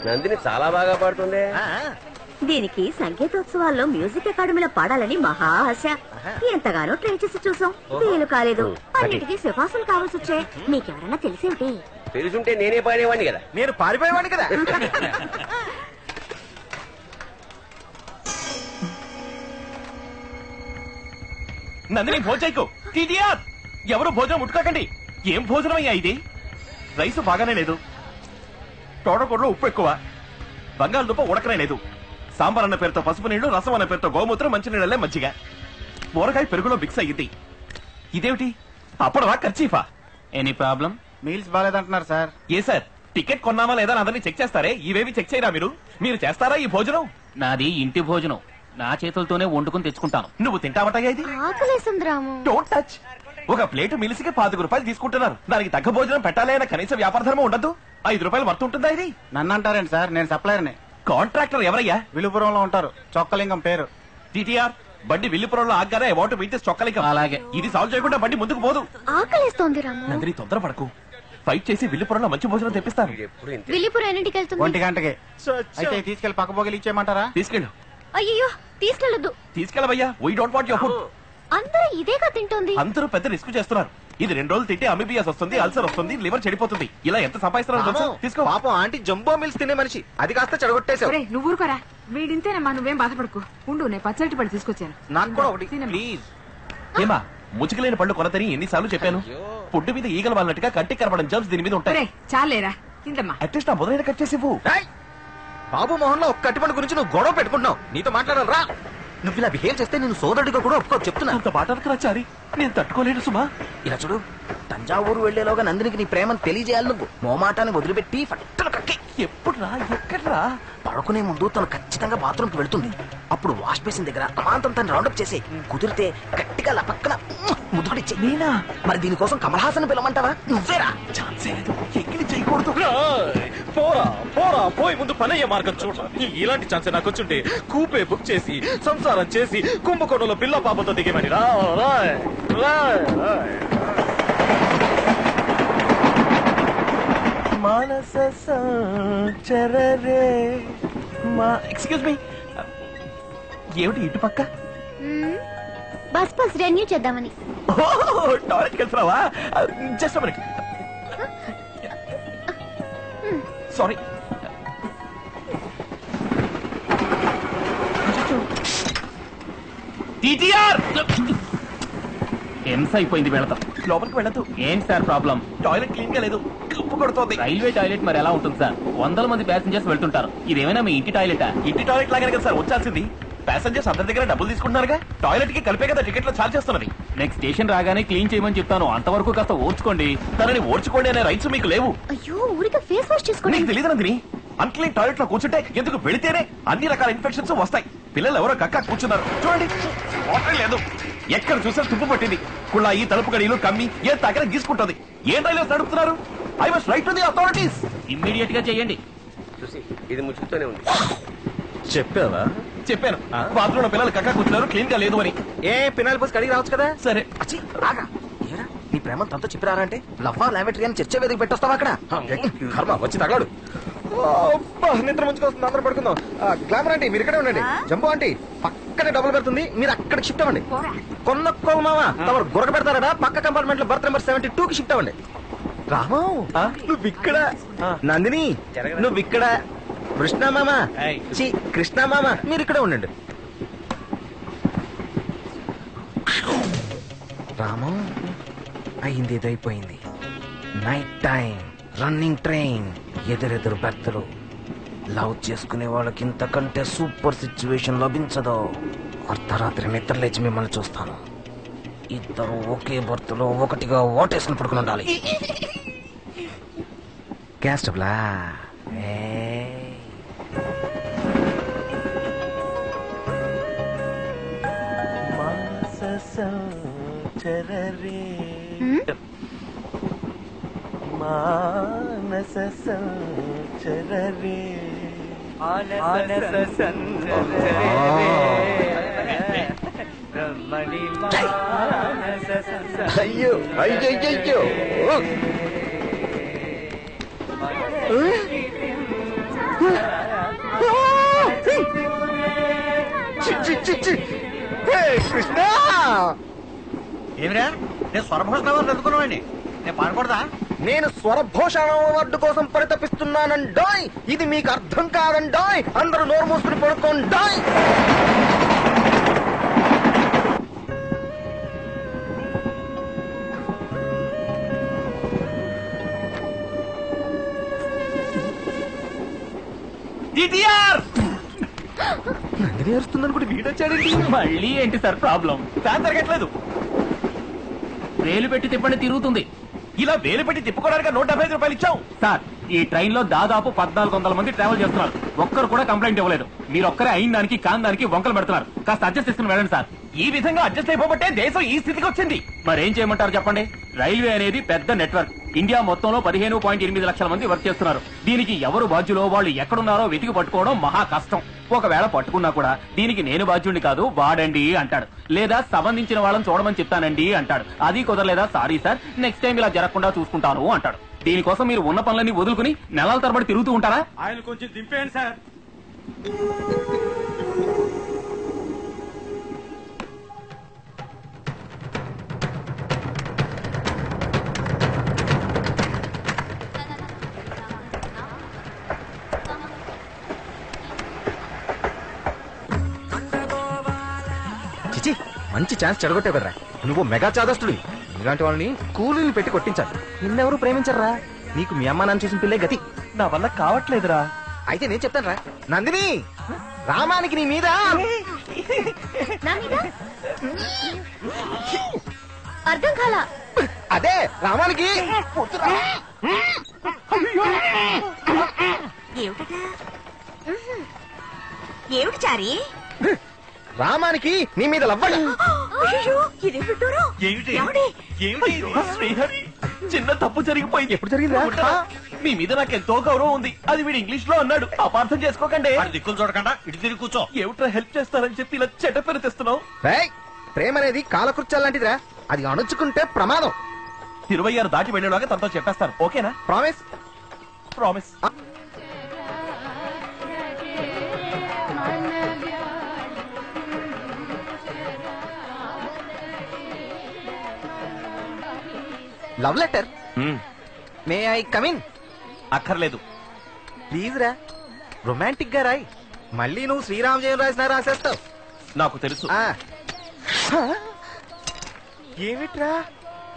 నందిని చాలా బాగా పాడుతుంది. దీనికి సంగీతోత్సవాల్లో మ్యూజిక్ అకాడమీలో పాడాలని మహా ఆశ. ఎంతగానో ట్రై చేసి చూసాం, వీలు కాలేదు. అన్నిటికీ సిఫార్సులు కావాల్సి వచ్చాయి. మీకెవరన్నా తెలిసేమిటి? తెలుసుంటే నేనే పాడేవాడిని కదా. నేను పారిపోయేవాడిని కదా. నందిని భోజైకు టీటీఆర్ ఎవరు భోజనం ముట్టుకోకండి. ఏం భోజనం అయ్యా ఇది? రైసు బాగానే లేదు, తోటకూరలో ఉప్పు ఎక్కువ, బంగాళదుంప ఉడకనే లేదు, సాంబార్ అన్న పేరుతో పసుపు నీళ్లు, రసం అన్న పేరుతో గోమూత్రం, మంచినీళ్ళే మజ్జిగ, ఊరగాయ పెరుగులో మిక్స్ అయ్యింది. ఇదేమిటి? అప్పుడవా ఖర్చీఫా? Any problem? మీల్స్ బాగాలేదంటున్నారు సార్. ఏ సార్, టికెట్ కొన్నామా లేదా అందరినీ చెక్ చేస్తారే, ఇవేవి చెక్ చేయరా మీరు చేస్తారా ఈ భోజనం? నాది ఇంటి భోజనం, నా చేతులతోనే వండుకుని తెచ్చుకుంటాను. నువ్వు తింటావటయ్యా ఇది? Don't touch. ఒక ప్లేట్ మిలిసికి 5 రూపాయలు తీసుకుంటున్నారు. దానికి తగ్గ భోజనం పెట్టాలి అన్న కనీస వ్యాపార ధర్మం ఉండదు. 5 రూపాయలు వర్త్ ఉంటుందా ఇది? నన్ను అంటారండి సార్, నేను సప్లయర్ని. కాంట్రాక్టర్ ఎవరయ్యా? విలుపురంలో ఉంటారు, చొక్కలింగం పేరు. టీటీఆర్ బండి విల్లుపురంలో ఆగ్గానే అబౌట్ మీట్ చొక్కలింగం. అలాగే, ఇది సాల్వ్ చేయకుండా బండి ముందుకు పోదు. ఆకలిస్తోంది రాము. నందిని తొందరపడకు, ఫైట్ చేసి విల్లుపురంలో మంచి భోజనం తెప్పిస్తారు. విల్లిపురం ఎన్నింటికి వెళ్తుంది? 1 గంటకి. అయితే తీసుకెళ్లి పక్క పోగలి ఇచ్చేయమంటారా? తీసుకెళ్ళు. అయ్యో తీసుకెళ్ళదు. తీసుకెళ్ళవయ్యా, we don't want your food. అందరూ ఇదేగా తింటోంది. అందరూ పెద్ద రిస్క్ చేస్తున్నారు. ఇది 2 రోజులు తింటే అమీబియాస్ వస్తుంది, అల్సర్ వస్తుంది, లివర్ చెడిపోతుంది. ఇలా ఎంత సంపాదిస్తున్నారో తెలుసా? తీసుకో. పాపం ఆంటీ జంబో మిల్స్ తినే మనిషి, అది కాస్త చెడగొట్టేశావు. నువ్వు ఊరుకోరా, వీడింతేనమ్మా, నువ్వేం బాధపడకు. ఉండు, నేను పచ్చడి పడి తీసుకొచ్చాను. నాకు కూడా ఒకటి ప్లీజ్. ఏమా ముచ్చుకులేని పళ్ళు కొనతని ఎన్నిసార్లు చెప్పాను? పుడ్డు మీద ఈగలు వాళ్ళట్టుగా కంటికి కనపడని జర్మ్స్ దీని మీద ఉంటాయి. చాలేరా, తిందమ్మా. అట్లీస్ట్ నా మొదలైన కట్ చేసి ఇవ్వు. బాబు మోహన్ లో ఒక్క కట్టిపండు గురించి నువ్వు గొడవ పెట్టుకుంటున్నావు. నీతో మాట్లాడాలరా? నువ్వు ఇలా బిహేవ్ చేస్తే నేను సోదరుడిగా కూడా ఒప్పుకో చెప్తున్నా. అంత బాటకు చారి నేను తట్టుకోలేను సుమా. ఇలా చూడు, తంజావూరు వెళ్లేలోగా నందినికి నీ ప్రేమను తెలియజేయాలి. నువ్వు మోమాటాన్ని వదిలిపెట్టి ఫట్టులు కక్కి. ఎప్పుడురా, ఎక్కడ్రా? పడుకునే ముందు తను ఖచ్చితంగా బాత్రూమ్ కి వెళ్తుంది. అప్పుడు వాష్ బేసిన్ దగ్గర అమాంతం తను రౌండప్ చేసి కుదిరితే గట్టిగా అలా పక్కన ముద్దుకుడిచ్చి. నేనా? మరి దీనికోసం కమల్ హాసన్ పిలవమంటావా? నువ్వేరా? ఛాన్సే లేదు, ఎక్కిలి చేయకూడదు. పోరా పోరా, పోయి ముందు పనయ్యే మార్గం చూడ. ఇలాంటి ఛాన్స్ నాకు వచ్చుంటే కూపే బుక్ చేసి సంసారం చేసి కుంభకోణంలో పిల్ల పాపతో దిగేమని రా. మానస సంచరరే ఎక్స్క్యూజ్ మీ, ఏమిటి ఇటు పక్క? బస్ రెన్యూ చేద్దామని. టాయిలెట్కి వెళ్తున్నావా? Just minute. సారీ. టీటీఆర్ హింస అయిపోయింది, వెళతాం. లోపలికి వెళ్ళదు. ఏంటి సార్ ప్రాబ్లం? టాయిలెట్ క్లీన్ గా లేదు, కప్పు కొడుతోంది. రైల్వే టాయిలెట్ మరి ఎలా ఉంటుంది సార్? 100 మంది ప్యాసింజర్స్ వెళ్తుంటారు. ఇదేమైనా మీ ఇంటి టాయిలెటా? ఇంటి టాయిలెట్ లాగానే కదా సార్ వచ్చాల్సింది. ప్యాసింజర్స్ అందరి దగ్గర డబ్బులు తీసుకుంటున్నారుగా. టాయిలెట్ కి కలిపే కదా టికెట్లు చార్జ్ చేస్తున్నది. నెక్స్ట్ స్టేషన్ రాగానే క్లీన్ చేయమని చెప్తాను, అంతవరకు కాస్త ఓర్చుకోండి. తనని ఓర్చుకోండి అనే రైట్స్ మీకు లేవు. అయ్యో, ఊరికే ఫేస్ వాష్ చేసుకోండి. నీకు తెలియదు నందిని, అన్క్లీన్ టాయిలెట్ లో కూర్చుంటే ఎందుకు వెళితేనే అన్ని రకాల ఇన్ఫెక్షన్స్ వస్తాయి. పిల్లలు ఎవరో కక్క కూర్చున్నారు చూడండి, వాటర్ లేదు, ఎక్కడ చూసినా తుప్పు పట్టింది. కుళ్ళాయి, తలుపు గడియలు కమ్మి ఏ తగ్గర గీసుకుంటుంది. ఏం రైల్వేస్ నడుపుతున్నారు? I must right to the authorities. Immediate గా చేయండి. చూసి ఇది ముచ్చుతూనే ఉంది. చెప్పావా? చెప్పాను, బాత్రూమ్ లో పిల్లలు కక్క కూర్చున్నారు, క్లీన్ గా లేదు అని. ఏ పినాయిల్ పోసి కడిగి రావచ్చు కదా. సరే ఆగా. ఏరా, నీ ప్రేమ తనతో చెప్పిరారా అంటే లవ్వా లావెటరీ అని చర్చ వేదిక పెట్టొస్తావా అక్కడ? కర్మ వచ్చి తగలాడు. నిద్ర ముంచుకొస్తుంది, అందరూ పడుకుందాం. గ్లామర్ ఆంటీ మీరు ఇక్కడే ఉండండి. జంబో ఆంటీ పక్కనే డబ్బులు పెడుతుంది, మీరు అక్కడికి షిఫ్ట్ అవ్వండి. కొన్నక్కో మావా తమరు గురక పెడతారా? పక్క కంపార్ట్మెంట్ లో బర్త్ నెంబర్ 72 కి షిఫ్ట్ అవ్వండి. రామో నువ్వు ఇక్కడ, నందిని నువ్వు ఇక్కడ, కృష్ణ మామ కృష్ణ మామ మీరు ఇక్కడే ఉండండి. రామో అయింది ఏదైపోయింది. నైట్ టైం, రన్నింగ్ ట్రైన్, ఎదురెదురు బెర్తలు. లవ్ చేసుకునే వాళ్ళకి ఇంతకంటే సూపర్ సిచ్యువేషన్ లభించదు. అర్ధరాత్రి నిద్ర లేచి మిమ్మల్ని చూస్తాను. ఇద్దరు ఒకే బర్త్లో ఒకటిగా ఓటేసుకుని పడుకుని ఉండాలి. గ్యాస్ స్టవ్లా? మానస సంచరరే అయ్యో అయ్యో ఏమిరా నేను స్వరభోషణ అవార్డు అందుకున్నావండి నేను పాడకూడదా నేను స్వరభూషణ అవార్డు కోసం పరితపిస్తున్నానండోయ్. ఇది మీకు అర్థం కాదండోయ్. అందరూ నోరు మూసుకుని పడుకోండోయ్. నందిని అరుస్తుందనుకుంటే వీడొచ్చాడండి. మళ్ళీ ఏంటి సార్ ప్రాబ్లం? ఫ్యాన్ జరగట్లేదు. వేలు పెట్టి తిప్పండి తిరుగుతుంది. ఇలా వేలు పెట్టి తిప్పుకోవడానికి 175 రూపాయలు ఇచ్చాం సార్. ఈ ట్రైన్ లో దాదాపు 1400 మంది ట్రావెల్ చేస్తున్నారు. ఒక్కరు కూడా కంప్లైంట్ ఇవ్వలేదు. మీరు ఒక్కరే అయిన దానికి కాని దానికి వంకలు పెడుతున్నారు. కాస్త అడ్జస్ట్ చేసుకుని వెళ్ళండి సార్. ఈ విధంగా అడ్జస్ట్ అయిపోబట్టే దేశం ఈ స్థితికి వచ్చింది. మరేం చేయమంటారు చెప్పండి? రైల్వే అనేది పెద్ద నెట్వర్క్. ఇండియా మొత్తంలో 15.8 లక్షల మంది వర్క్ చేస్తున్నారు. దీనికి ఎవరు బాధ్యులో వాళ్ళు ఎక్కడున్నారో వెతికి పట్టుకోవడం మహా కష్టం. ఒకవేళ పట్టుకున్నా కూడా దీనికి నేను బాధ్యుడిని కాదు వాడండి అంటాడు. లేదా సంబంధించిన వాళ్ళని చూడమని చెప్తానండి అంటాడు. అది కుదరలేదా సారీ సార్ నెక్స్ట్ టైం ఇలా జరగకుండా చూసుకుంటాను అంటాడు. దీనికోసం మీరు ఉన్న పనులన్నీ వదులుకుని నెలల తరబడి తిరుగుతూ ఉంటారా? ఆయన కొంచెం దింపేయండి సార్. చిచి, మంచి ఛాన్స్ చెడగొట్టావు కదరా. నువ్వు మెగా చాదస్తుడివి. ఇలాంటి వాళ్ళని కూలీలు పెట్టి కొట్టించాలి. నిన్నెవరూ ప్రేమించరా. నీకు మీ అమ్మ నాన్న చేసిన పిల్లే గతి. నా వల్ల కావట్లేదురా. అయితే నేను చెప్తాను రా. నందిని, రామానికి నీ మీద నా మీద అర్థం కాలా. అదే రామానికి ఏమిటి చారి? రామానికి నీ మీద లవ్వడ. ఇదే పెట్టారు. ఏమిటి ఏమిటి శ్రీహరి, చిన్న తప్పు జరిగిపోయింది. ఎప్పుడు జరిగిందా? మీ మీద నాకు ఎంతో గౌరవం ఉంది. అది వీడు ఇంగ్లీష్ లో అన్నాడు. అపార్థం చేసుకోకండి. వాడి దిక్కులు చూడకుండా ఇటు తిరిగి కూర్చో. ఏమిట్రా హెల్ప్ చేస్తారని చెప్పి ఇలా చెడ్డ పేరు తెస్తున్నావు? రేయ్, ప్రేమ అనేది కాలకృత్యాలు లాంటిదిరా. అది అణుచుకుంటే ప్రమాదం. 26 దాటి వెళ్ళేలాగా తనతో చెప్పేస్తాను. ఓకేనా? Promise. Promise. Love letter. May I come in? అక్కర్లేదు. ప్లీజ్ రా, రొమాంటిక్ గా రాయి. మళ్ళీ నువ్వు శ్రీరామ్ జయం రాసినా రాసేస్తావు. నాకు తెలుసు. ఏమిట్రా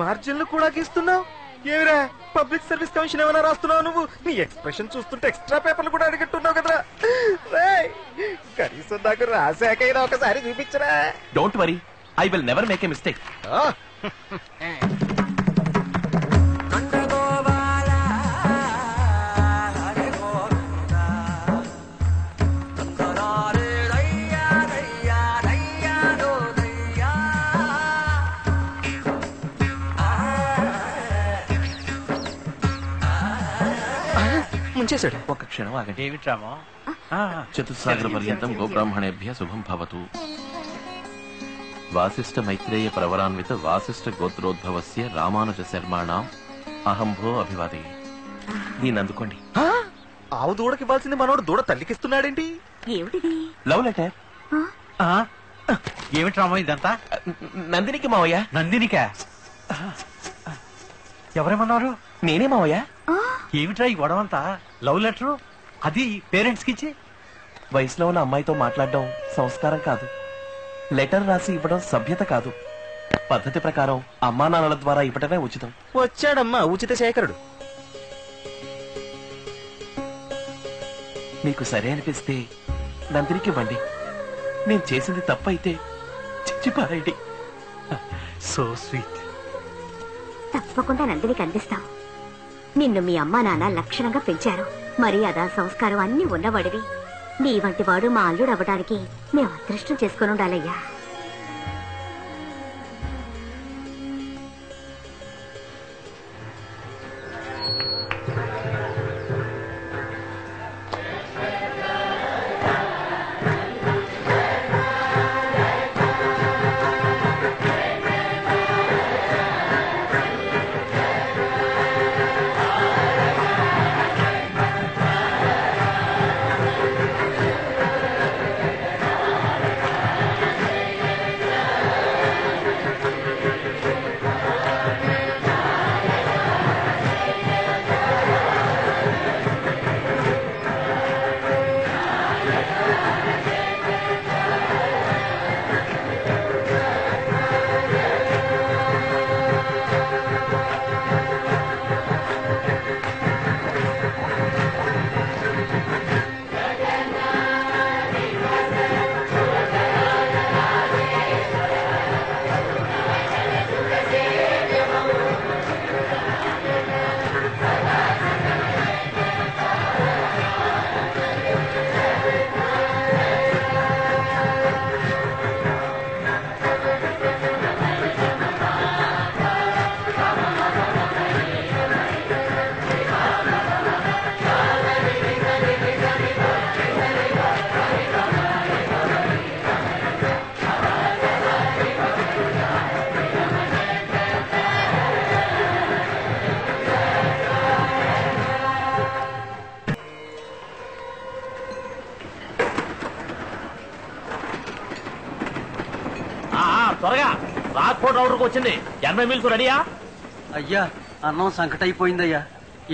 మార్జిన్లు కూడా గీస్తున్నావు? ఏమిరా పబ్లిక్ సర్వీస్ కమిషన్ ఏమైనా రాస్తున్నావు నువ్వు? నీ ఎక్స్ప్రెషన్ చూస్తుంటే ఎక్స్ట్రా పేపర్లు కూడా అడిగట్టున్నావు కదరా. కనీసం నాకు రాసాకైనా ఒకసారి చూపించరా. Don't worry, I will never make a mistake. ముంచేశాడు. ఒక క్షణం ఆగండి. ఏమిట్రామో చతుస్సాగర పర్యంతం గోబ్రాహ్మణేభ్య శుభం భవతు. వాసిష్ఠ మైత్రేయ ప్రవరాన్విత వాసిష్ఠ గోత్రోద్భవస్య రామానుజ శర్మాణం అహంభో అభివాదే. దీన్ని ఆవు దూడకి ఇవ్వాల్సింది మనోడు దూడ తల్లికిస్తున్నాడేంటి? ఏమిటిది? Love letter. ఏమిట్రామో ఇదంతా? నందినికి మావయ్య. నందినికా? ఎవరేమన్నారు? నేనే మావయ్య. ఏమిట్రా ఈ గొడవంతా? లవ్ లెటర్ అది పేరెంట్స్ కి ఇచ్చి వయసులో ఉన్న అమ్మాయితో మాట్లాడడం సంస్కారం కాదు. లెటర్ రాసి ఇవ్వడం సభ్యత కాదు. పద్ధతి ప్రకారం అమ్మా నాన్నల ద్వారా ఇవ్వటమే ఉచితం. వచ్చాడమ్మా ఉచిత శేఖరుడు. మీకు సరే అనిపిస్తే నందినికి ఇవ్వండి. నేను చేసింది తప్పైతే చిచ్చిపారేయండి. So sweet. తప్పకుండా నందినికి అందిస్తాం. నిన్ను మీ అమ్మా నాన్న లక్షణంగా పెంచారు. మర్యాద సంస్కారం అన్ని ఉన్నవాడివి. నీ వంటి వాడు మా అల్లుడు అవ్వడానికి మేము అదృష్టం చేసుకుని ఉండాలయ్యా. రిపోర్ట్ ఆర్డర్కి వచ్చింది 80 మీల్స్ రెడీయా? అయ్యా అన్నం సంకటైపోయిందయ్యా.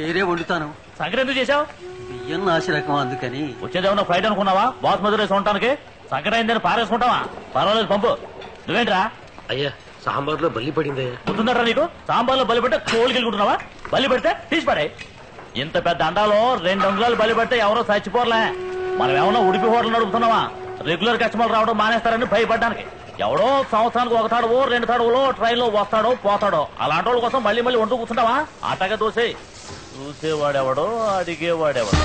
ఏరే వండుతాను. సంగతి ఎందుకు చేశావు? బియ్యం నాసి రకం అందుకని. వచ్చేదేమన్నా ఫ్లైట్ అనుకున్నావా? బాస్మతి రైస్ ఉండటానికి సంకట అయిందని పారేసుకుంటావా? పర్వాలేదు పంపు. నువ్వేంట్రా? అయ్యా సాంబార్లో బల్లి పడింది. గుర్తుందట్రా నీకు? సాంబార్లో బలి పెడితే కోలికి వెళ్ళుకుంటున్నావా? బలి పెడితే తీసి పడే. ఇంత పెద్ద అండాలో 2 అంగుళాలు బలి పెడితే ఎవరో చచ్చిపోర్లే. మనం ఏమన్నా ఉడిపి హోటల్ నడుపుతున్నావా? రెగ్యులర్ కస్టమర్లు రావడం మానేస్తారని భయపడ్డానికి. ఎవడో సంవత్సరానికి 1 తడవో 2 తడవలో ట్రైన్ లో వస్తాడో పోతాడో అలాంటి వాళ్ళ కోసం మళ్ళీ మళ్ళీ వండు కూర్చుంటావా? ఆటగా దోసే. చూసేవాడెవడో అడిగేవాడెవడో.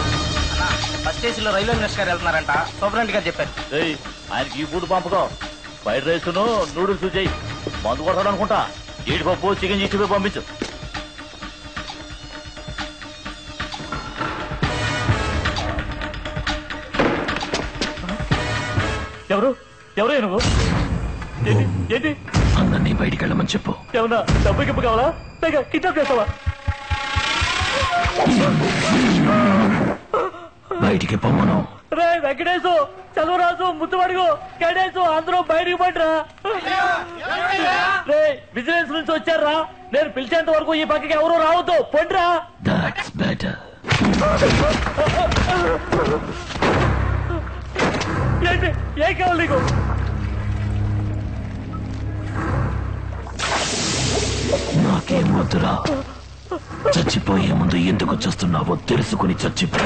ఫస్ట్ ఏసీలో రైల్వే మినిస్టర్ గారు వెళ్తున్నారంట. సూపరింటెండెంట్ గారు చెప్పారు. ఆయనకి ఈ ఫుడ్ పంపుకో. ఫ్రైడ్ రైస్ నూడిల్స్ చేయి. మందు కొడతాడు అనుకుంటా. జీడిపప్పు చికెన్ చేసి పంపించు. ఎవరు ఎవరు నువ్వు? ఏంటి అందరినీ బయటికి వెళ్ళమని చెప్పు. ఏమన్నా డబ్బు గిప్పు కావాలా? లేక కిడ్నాప్ చేస్తావా? బయటికి పొమ్మను. రే వెంకటేశు, చదువురాజు, ముత్తుమడుగు, గణేశు అందరూ బయటికి పడరా. రే విజిలెన్స్ నుంచి వచ్చారా? నేను పిలిచేంత వరకు ఈ పక్కకి ఎవరు రావద్దు. పండ్రా. That's better. ఏంటి ఏం కావాలి నీకు? నాకేం వద్దురా. చచ్చిపోయే ముందు ఎందుకు చస్తున్నావో తెలుసుకుని చచ్చిపో.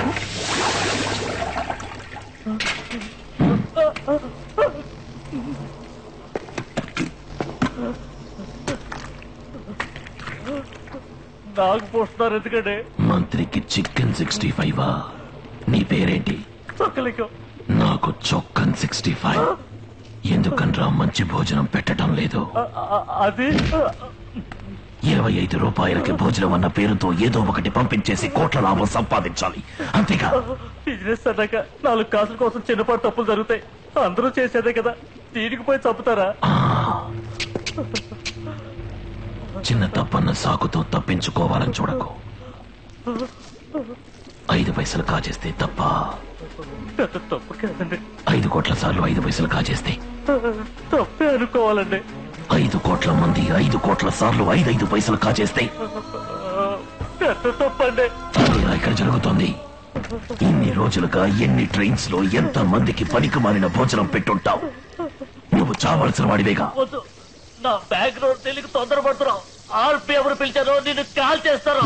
నాకు పోస్తున్నారు ఎందుకంటే? మంత్రికి చికెన్ 65. నీ పేరేంటి? చొక్కలికో. నాకు చొక్కన్ 65. ఎందుకనరా మంచి భోజనం పెట్టడం లేదు? అది 25 రూపాయలకి భోజనం అన్న పేరుతో ఏదో ఒకటి పంపించేసి కోట్ల లాభం సంపాదించాలి, అంతేగా? బిజినెస్ అన్నాక 4 కాసుల కోసం చిన్నపాటు తప్పులు జరుగుతాయి. అందరూ చేసేదే కదా, దీనికి పోయి చంపుతారా? చిన్న తప్పన్న సాకుతో తప్పించుకోవాలని చూడకు. 5 పైసలు కాజేస్తే తప్ప. తప్పు కాదండి. 5 కోట్ల సార్లు 5 పైసలు కాజేస్తే తప్పే అనుకోవాలండి. 5 కోట్ల మంది 5 కోట్ల సార్లు 5 పైసలు కాజేస్తే తప్పండి. అదేలా ఇక్కడ జరుగుతోంది. ఇన్ని రోజులుగా ఎన్ని ట్రైన్స్ లో ఎంత మందికి పనికి మారిన భోజనం పెట్టుంటావు. నువ్వు చావాల్సిన వాడివేగా. వద్దు, నా బ్యాక్గ్రౌండ్ తెలియక తొందరపడుతున్నావు. ఆర్పి ఎవరు పిలిచారో నిన్ను కాల్ చేస్తారు.